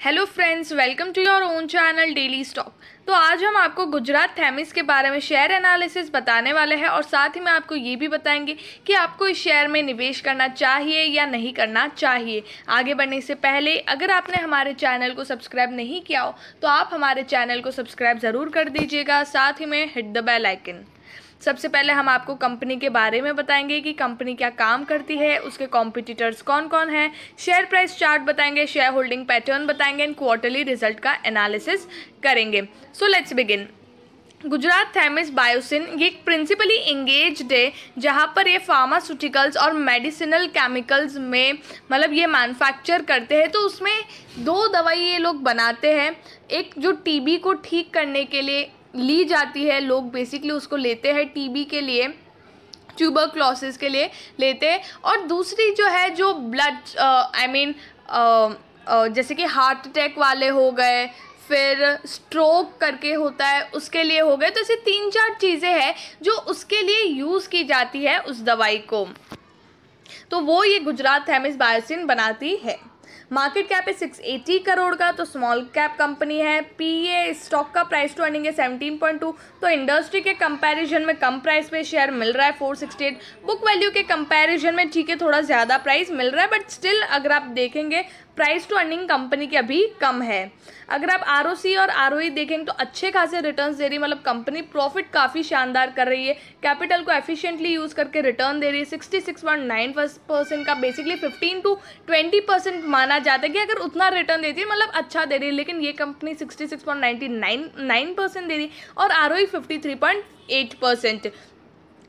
Hello friends, welcome to your own channel daily stock. तो आज हम आपको गुजरात थैमिस के बारे में शेयर एनालिसिस बताने वाले हैं और साथ ही में आपको ये भी बताएंगे कि आपको इस शेयर में निवेश करना चाहिए या नहीं करना चाहिए। आगे बढ़ने से पहले अगर आपने हमारे चैनल को सब्सक्राइब नहीं किया हो तो आप हमारे चैनल को सब्सक्राइब ज़रूर कर दीजिएगा, साथ ही में हिट द बेल आइकन। सबसे पहले हम आपको कंपनी के बारे में बताएंगे कि कंपनी क्या काम करती है, उसके कॉम्पिटिटर्स कौन कौन हैं, शेयर प्राइस चार्ट बताएंगे, शेयर होल्डिंग पैटर्न बताएंगे एंड क्वार्टरली रिजल्ट का एनालिसिस करेंगे। So let's begin. Gujarat Themis Biosyn ये एक प्रिंसिपली इंगेज्ड है जहाँ पर ये फार्मास्यूटिकल्स और मेडिसिनल केमिकल्स में मतलब ये मैन्युफैक्चर करते हैं। तो उसमें दो दवाई ये लोग बनाते हैं, एक जो टीबी को ठीक करने के लिए ली जाती है, लोग बेसिकली उसको लेते हैं टीबी के लिए, ट्यूबरक्लोसिस के लिए लेते हैं, और दूसरी जो है जो ब्लड जैसे कि हार्ट अटैक वाले हो गए, फिर स्ट्रोक करके होता है उसके लिए हो गए। तो ऐसे 3-4 चीज़ें हैं जो उसके लिए यूज़ की जाती है उस दवाई को, तो वो ये गुजरात थैमिस बायोसिन बनाती है। मार्केट कैप है 680 करोड़ का, तो स्मॉल कैप कंपनी है। पीए स्टॉक का प्राइस टू अर्निंग है 17.2, तो इंडस्ट्री के कंपैरिजन में कम प्राइस पे शेयर मिल रहा है 468। बुक वैल्यू के कंपैरिजन में ठीक है थोड़ा ज़्यादा प्राइस मिल रहा है, बट स्टिल अगर आप देखेंगे प्राइस टू अर्निंग कंपनी की अभी कम है। अगर आप आरओसी और आरओई देखेंगे तो अच्छे खासे रिटर्न्स दे रही है, मतलब कंपनी प्रॉफिट काफ़ी शानदार कर रही है, कैपिटल को एफिशिएंटली यूज़ करके रिटर्न दे रही है 66.9% का। बेसिकली 15 to 20% माना जाता है कि अगर उतना रिटर्न देती है मतलब अच्छा दे रही है, लेकिन ये कंपनी 66.99% दे रही है और आरओई 53.8%।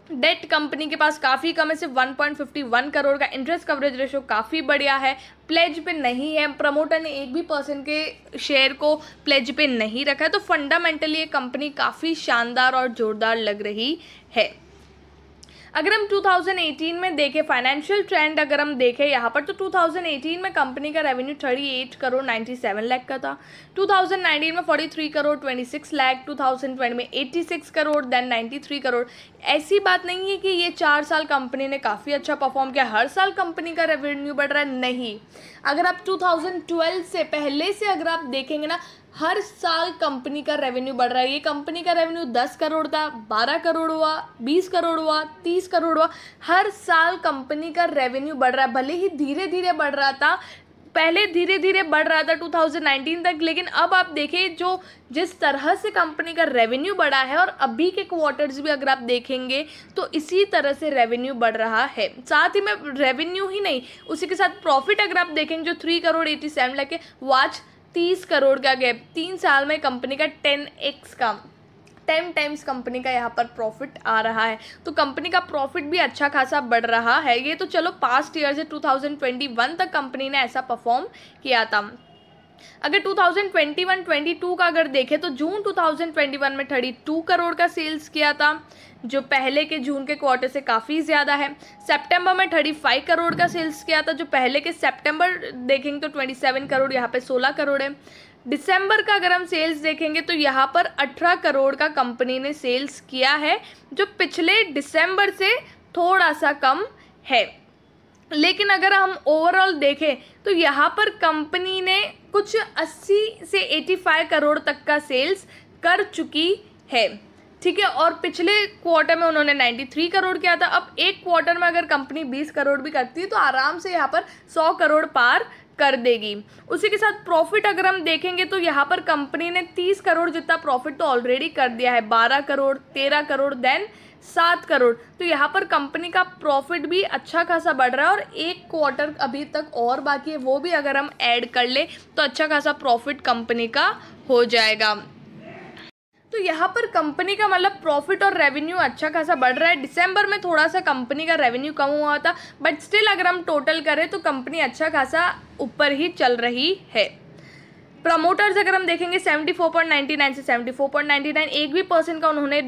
डेट कंपनी के पास काफ़ी कम है, सिर्फ 1.51 करोड़ का। इंटरेस्ट कवरेज रेशो काफ़ी बढ़िया है, प्लेज पे नहीं है, प्रमोटर ने 1% के शेयर को प्लेज पे नहीं रखा है। तो फंडामेंटली ये कंपनी काफ़ी शानदार और जोरदार लग रही है। अगर हम 2018 में देखें फाइनेंशियल ट्रेंड, अगर हम देखें यहाँ पर, तो 2018 में कंपनी का रेवेन्यू 38 करोड़ 97 लाख का था, 2019 में 43 करोड़ 26 लाख, 2020 में 86 करोड़ देन 93 करोड़। ऐसी बात नहीं है कि ये 4 साल कंपनी ने काफ़ी अच्छा परफॉर्म किया, हर साल कंपनी का रेवेन्यू बढ़ रहा है, नहीं। अगर आप 2012 से पहले से अगर आप देखेंगे ना, हर साल कंपनी का रेवेन्यू बढ़ रहा है। ये कंपनी का रेवेन्यू 10 करोड़ था, 12 करोड़ हुआ, 20 करोड़ हुआ, 30 करोड़ हुआ, हर साल कंपनी का रेवेन्यू बढ़ रहा है। भले ही धीरे धीरे बढ़ रहा था, पहले धीरे धीरे बढ़ रहा था 2019 तक, लेकिन अब आप देखें जो जिस तरह से कंपनी का रेवेन्यू बढ़ा है और अभी के क्वार्टर्स भी अगर आप देखेंगे तो इसी तरह से रेवेन्यू बढ़ रहा है। साथ ही में रेवेन्यू ही नहीं, उसी के साथ प्रॉफिट अगर आप देखेंगे जो 3 करोड़ 87 लाख है, वो आज 30 करोड़ का गैप, 3 साल में कंपनी का 10 टाइम्स कंपनी का यहाँ पर प्रॉफिट आ रहा है। तो कंपनी का प्रॉफिट भी अच्छा खासा बढ़ रहा है। ये तो चलो पास्ट ईयर से 2021 तक कंपनी ने ऐसा परफॉर्म किया था। अगर 2021-22 का अगर देखें तो जून 2021 में 32 करोड़ का सेल्स किया था, जो पहले के जून के क्वार्टर से काफ़ी ज़्यादा है। सितंबर में 35 करोड़ का सेल्स किया था, जो पहले के सितंबर देखेंगे तो 27 करोड़, यहाँ पे 16 करोड़ है। दिसंबर का अगर हम सेल्स देखेंगे तो यहाँ पर 18 करोड़ का कंपनी ने सेल्स किया है, जो पिछले दिसंबर से थोड़ा सा कम है। लेकिन अगर हम ओवरऑल देखें तो यहाँ पर कंपनी ने कुछ 80 से 85 करोड़ तक का सेल्स कर चुकी है, ठीक है। और पिछले क्वार्टर में उन्होंने 93 करोड़ किया था। अब एक क्वार्टर में अगर कंपनी 20 करोड़ भी करती है तो आराम से यहाँ पर 100 करोड़ पार कर देगी। उसी के साथ प्रॉफिट अगर हम देखेंगे तो यहाँ पर कंपनी ने 30 करोड़ जितना प्रॉफिट तो ऑलरेडी कर दिया है, 12 करोड़, 13 करोड़ देन 7 करोड़। तो यहाँ पर कंपनी का प्रॉफिट भी अच्छा खासा बढ़ रहा है और एक क्वार्टर अभी तक और बाकी है, वो भी अगर हम ऐड कर ले तो अच्छा खासा प्रॉफिट कंपनी का हो जाएगा। तो यहाँ पर कंपनी का मतलब प्रॉफिट और रेवेन्यू अच्छा खासा बढ़ रहा है। दिसंबर में थोड़ा सा कंपनी का रेवेन्यू कम हुआ था, बट स्टिल अगर हम टोटल करें तो कंपनी अच्छा खासा ऊपर ही चल रही है। प्रमोटर्स अगर हम देखेंगे 74.99 से 74.99, 1 भी % का उन्होंने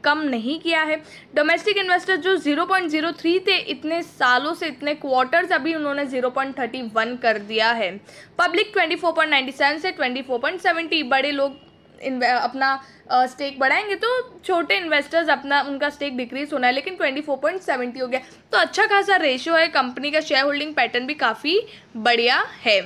कम नहीं किया है। डोमेस्टिक इन्वेस्टर्स जो 0.03 थे इतने सालों से, इतने क्वार्टर्स, अभी उन्होंने 0.31 कर दिया है। पब्लिक 24.97 से 24.70, बड़े लोग अपना स्टेक बढ़ाएंगे तो छोटे इन्वेस्टर्स अपना उनका स्टेक डिक्रीज होना है, लेकिन 24.70 हो गया, तो अच्छा खासा रेशियो है। कंपनी का शेयर होल्डिंग पैटर्न भी काफ़ी बढ़िया है।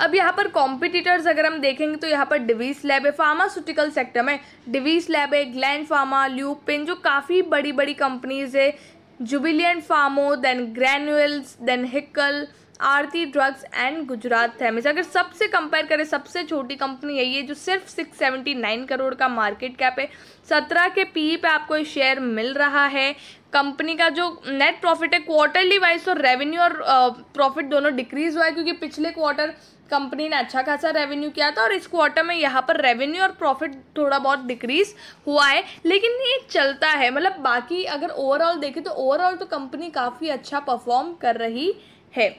अब यहाँ पर कॉम्पिटिटर्स अगर हम देखेंगे तो यहाँ पर डिवीस लैब है, फार्मास्यूटिकल सेक्टर में डिवीस लैब है, ग्लैंड फार्मा, ल्यूपिन, जो काफ़ी बड़ी बड़ी कंपनीज है, Jubilant Pharma, then Granules, then Hikal, Aarti drugs and Gujarat Themis. अगर सबसे कंपेयर करें, सबसे छोटी कंपनी यही है जो सिर्फ 679 करोड़ का मार्केट कैप है, 17 के पी पे आपको ये शेयर मिल रहा है। कंपनी का जो नेट प्रॉफिट है क्वार्टरली वाइज तो रेवेन्यू और प्रॉफिट दोनों डिक्रीज हुआ है, क्योंकि पिछले क्वार्टर कंपनी ने अच्छा खासा रेवेन्यू किया था और इस क्वार्टर में यहाँ पर रेवेन्यू और प्रॉफिट थोड़ा बहुत डिक्रीज हुआ है, लेकिन ये चलता है। मतलब बाकी अगर ओवरऑल देखें तो ओवरऑल तो कंपनी काफ़ी अच्छा परफॉर्म कर रही है।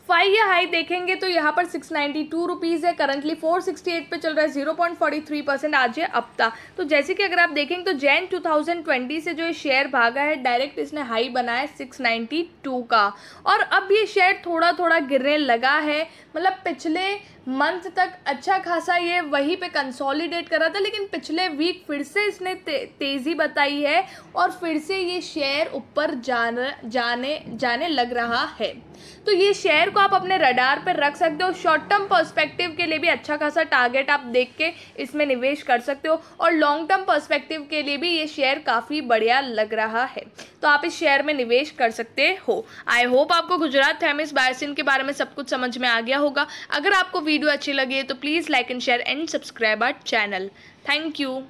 5 ईयर हाई देखेंगे तो यहाँ पर 692 रुपीज़ है, करंटली 468 पे चल रहा है, 0.43% आज है हफ्ता। तो जैसे कि अगर आप देखेंगे तो जैन 2020 से जो ये शेयर भागा है डायरेक्ट इसने हाई बनाया 692 का, और अब ये शेयर थोड़ा थोड़ा गिरने लगा है। मतलब पिछले मंथ तक अच्छा खासा ये वहीं पे कंसोलिडेट कर रहा था, लेकिन पिछले वीक फिर से इसने तेज़ी बताई है और फिर से ये शेयर ऊपर जाने लग रहा है। तो ये शेयर को आप अपने रडार पर रख सकते हो। शॉर्ट टर्म पर्सपेक्टिव के लिए भी अच्छा खासा टारगेट आप देख के इसमें निवेश कर सकते हो, और लॉन्ग टर्म पर्सपेक्टिव के लिए भी ये शेयर काफ़ी बढ़िया लग रहा है, तो आप इस शेयर में निवेश कर सकते हो। आई होप आपको गुजरात थेमिस बायसिन के बारे में सब कुछ समझ में आ गया होगा। अगर आपको वीडियो अच्छी लगी है तो please like and share and subscribe our channel. Thank you.